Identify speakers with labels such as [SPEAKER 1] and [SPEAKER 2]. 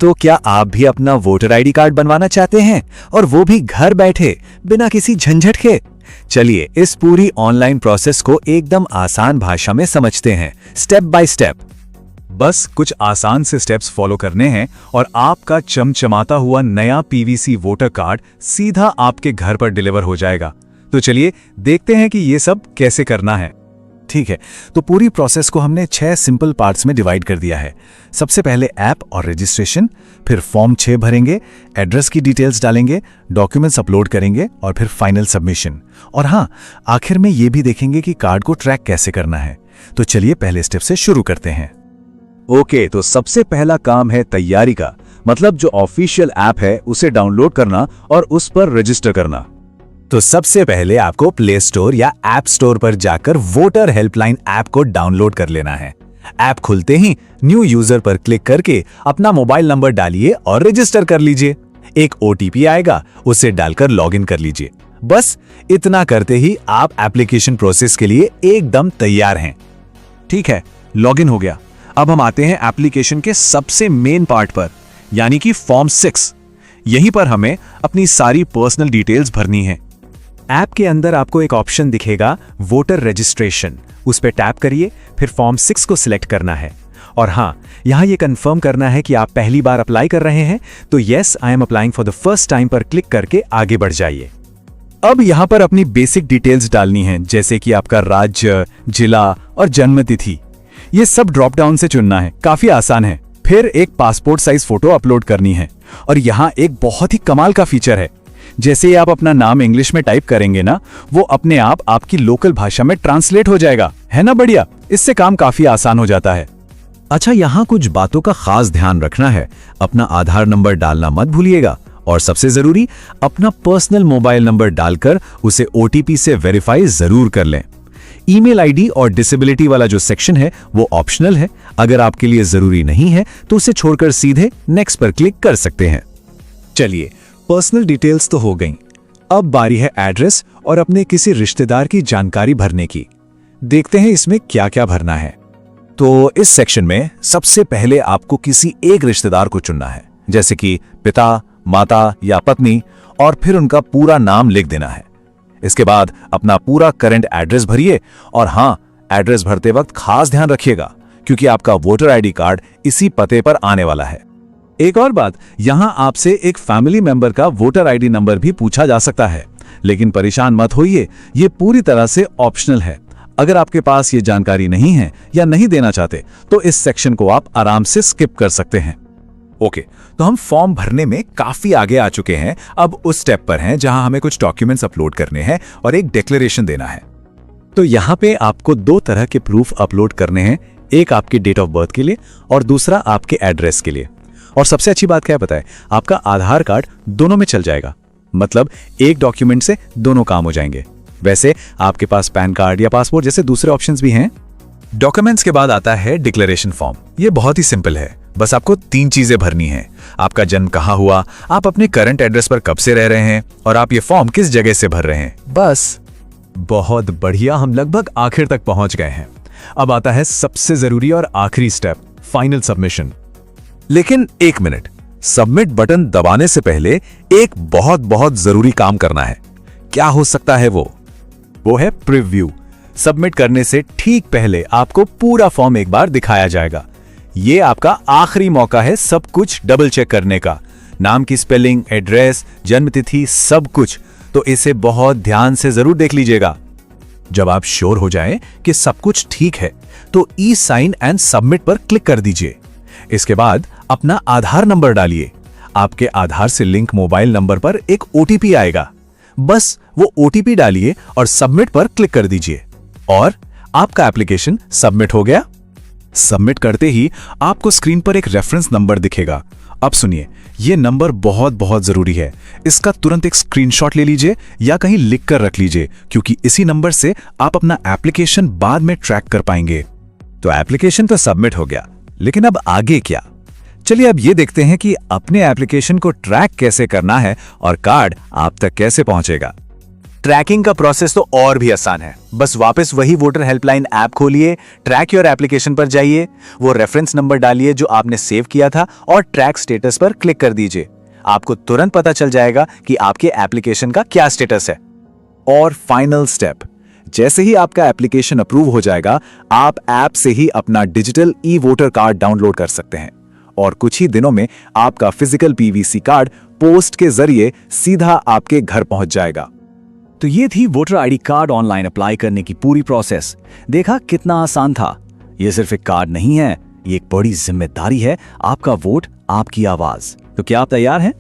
[SPEAKER 1] तो क्या आप भी अपना वोटर आईडी कार्ड बनवाना चाहते हैं, और वो भी घर बैठे बिना किसी झंझट के? चलिए इस पूरी ऑनलाइन प्रोसेस को एकदम आसान भाषा में समझते हैं, स्टेप बाय स्टेप।
[SPEAKER 2] बस कुछ आसान से स्टेप्स फॉलो करने हैं और आपका चमचमाता हुआ नया पीवीसी वोटर कार्ड सीधा आपके घर पर डिलीवर हो जाएगा। तो चलिए देखते हैं कि ये सब कैसे करना है।
[SPEAKER 1] ठीक है, तो पूरी प्रोसेस को हमने 6 सिंपल पार्ट्स में डिवाइड कर दिया है। सबसे पहले ऐप और रजिस्ट्रेशन, फिर फॉर्म 6 भरेंगे, एड्रेस की डिटेल्स डालेंगे, डॉक्यूमेंट्स अपलोड करेंगे और फिर फाइनल सबमिशन। और हाँ, आखिर में ये भी देखेंगे कि कार्ड को ट्रैक कैसे करना है। तो चलिए पहले स्टेप से शुरू करते हैं।
[SPEAKER 2] ओके, तो सबसे पहला काम है तैयारी का, मतलब जो ऑफिशियल ऐप है उसे डाउनलोड करना और उस पर रजिस्टर करना।
[SPEAKER 1] तो सबसे पहले आपको प्ले स्टोर या ऐप स्टोर पर जाकर वोटर हेल्पलाइन ऐप को डाउनलोड कर लेना है। ऐप खुलते ही न्यू यूजर पर क्लिक करके अपना मोबाइल नंबर डालिए और रजिस्टर कर लीजिए। एक ओटीपी आएगा, उसे डालकर लॉगिन कर लीजिए। बस इतना करते ही आप एप्लीकेशन प्रोसेस के लिए एकदम तैयार हैं।
[SPEAKER 2] ठीक है, लॉगिन हो गया। अब हम आते हैं एप्लीकेशन के सबसे मेन पार्ट पर, यानी कि फॉर्म 6। यहीं पर हमें अपनी सारी पर्सनल डिटेल्स भरनी है।
[SPEAKER 1] ऐप के अंदर आपको एक ऑप्शन दिखेगा वोटर रजिस्ट्रेशन, उस पर टैप करिए, फिर फॉर्म 6 को सिलेक्ट करना है। और हाँ, यहाँ ये कंफर्म करना है कि आप पहली बार अप्लाई कर रहे हैं, तो yes I am applying for the first time पर क्लिक करके आगे बढ़ जाइए।
[SPEAKER 2] अब यहाँ पर अपनी बेसिक डिटेल्स डालनी है, जैसे कि आपका राज्य, जिला और जन्म तिथि। ये सब ड्रॉप डाउन से चुनना है, काफी आसान है। फिर एक पासपोर्ट साइज फोटो अपलोड करनी है। और यहाँ एक बहुत ही कमाल का फीचर है, जैसे ही आप अपना नाम इंग्लिश में टाइप करेंगे ना, वो अपने आप आपकी लोकल भाषा में ट्रांसलेट हो जाएगा। है ना बढ़िया? इससे काम काफी आसान हो जाता है।
[SPEAKER 1] अच्छा, यहाँ कुछ बातों का खास ध्यान रखना है। अपना आधार नंबर डालना मत भूलिएगा, और सबसे जरूरी अपना पर्सनल मोबाइल नंबर डालकर उसे ओटीपी से वेरीफाई जरूर कर लें। ईमेल आईडी और डिसेबिलिटी वाला जो सेक्शन है वो ऑप्शनल है, अगर आपके लिए जरूरी नहीं है तो उसे छोड़कर सीधे नेक्स्ट पर क्लिक कर सकते हैं।
[SPEAKER 2] चलिए, पर्सनल डिटेल्स तो हो गई। अब बारी है एड्रेस और अपने किसी रिश्तेदार की जानकारी भरने की। देखते हैं इसमें क्या क्या भरना है।
[SPEAKER 1] तो इस सेक्शन में सबसे पहले आपको किसी एक रिश्तेदार को चुनना है, जैसे कि पिता, माता या पत्नी, और फिर उनका पूरा नाम लिख देना है। इसके बाद अपना पूरा करंट एड्रेस भरिए। और हाँ, एड्रेस भरते वक्त खास ध्यान रखिएगा, क्योंकि आपका वोटर आईडी कार्ड इसी पते पर आने वाला है।
[SPEAKER 2] एक और बात, यहां आपसे एक फैमिली मेंबर का वोटर आईडी नंबर भी पूछा जा सकता है, लेकिन परेशान मत होइए, ये पूरी तरह से ऑप्शनल है। अगर आपके पास ये जानकारी नहीं है या नहीं देना चाहते, तो इस सेक्शन को आप आराम से स्किप कर सकते हैं।
[SPEAKER 1] ओके, तो हम फॉर्म भरने में काफी आगे आ चुके हैं। अब उस स्टेप पर हैं जहां हमें कुछ डॉक्यूमेंट्स अपलोड करने हैं और एक डिक्लेरेशन देना है। तो यहाँ पे आपको 2 तरह के प्रूफ अपलोड करने हैं, एक आपकी डेट ऑफ बर्थ के लिए और दूसरा आपके एड्रेस के लिए। और सबसे अच्छी बात क्या है पता है? आपका आधार कार्ड दोनों में चल जाएगा, मतलब एक डॉक्यूमेंट से दोनों काम हो जाएंगे। वैसे आपके पास पैन कार्ड या पासपोर्ट जैसे दूसरे ऑप्शंस भी हैं। डॉक्यूमेंट्स के बाद आता है डिक्लेरेशन फॉर्म। ये बहुत ही सिंपल है, बस आपको 3 चीजें भरनी है। आपका जन्म कहाँ हुआ, आप अपने करंट एड्रेस पर कब से रह रहे हैं, और आप ये फॉर्म किस जगह से भर रहे हैं। बस।
[SPEAKER 2] बहुत बढ़िया, हम लगभग आखिर तक पहुंच गए हैं। अब आता है सबसे जरूरी और आखिरी स्टेप, फाइनल सबमिशन।
[SPEAKER 1] लेकिन एक मिनट, सबमिट बटन दबाने से पहले एक बहुत बहुत जरूरी काम करना है। क्या हो सकता है वो?
[SPEAKER 2] वो है प्रीव्यू। सबमिट करने से ठीक पहले आपको पूरा फॉर्म एक बार दिखाया जाएगा। ये आपका आखिरी मौका है सब कुछ डबल चेक करने का, नाम की स्पेलिंग, एड्रेस, जन्मतिथि, सब कुछ। तो इसे बहुत ध्यान से जरूर देख लीजिएगा। जब आप श्योर हो जाएं कि सब कुछ ठीक है, तो ई साइन एंड सबमिट पर क्लिक कर दीजिए। इसके बाद अपना आधार नंबर डालिए। आपके आधार से लिंक मोबाइल नंबर पर एक ओटीपी आएगा, बस वो ओटीपी डालिए और सबमिट पर क्लिक कर दीजिए, और आपका एप्लीकेशन सबमिट हो गया। सबमिट करते ही आपको स्क्रीन पर एक रेफरेंस नंबर दिखेगा। अब सुनिए, ये नंबर बहुत बहुत जरूरी है। इसका तुरंत एक स्क्रीनशॉट ले लीजिए या कहीं लिख कर रख लीजिए, क्योंकि इसी नंबर से आप अपना एप्लीकेशन बाद में ट्रैक कर पाएंगे।
[SPEAKER 1] तो एप्लीकेशन तो सबमिट हो गया, लेकिन अब आगे क्या? चलिए अब ये देखते हैं कि अपने एप्लीकेशन को ट्रैक कैसे करना है और कार्ड आप तक कैसे पहुंचेगा।
[SPEAKER 2] ट्रैकिंग का प्रोसेस तो और भी आसान है। बस वापस वही वोटर हेल्पलाइन ऐप खोलिए, ट्रैक योर एप्लीकेशन पर जाइए, वो रेफरेंस नंबर डालिए जो आपने सेव किया था और ट्रैक स्टेटस पर क्लिक कर दीजिए। आपको तुरंत पता चल जाएगा कि आपके एप्लीकेशन का क्या स्टेटस है।
[SPEAKER 1] और फाइनल स्टेप, जैसे ही आपका एप्लीकेशन अप्रूव हो जाएगा, आप ऐप से ही अपना digital e voter card download कर सकते हैं और कुछ ही दिनों में आपका फिजिकल पीवीसी कार्ड पोस्ट के जरिए सीधा आपके घर पहुंच जाएगा।
[SPEAKER 2] तो ये थी voter ID card online apply करने की पूरी प्रोसेस। देखा कितना आसान था। ये सिर्फ एक कार्ड नहीं है, ये एक बड़ी जिम्मेदारी है। आपका वोट, आपकी आवाज। तो क्या आप तैयार हैं?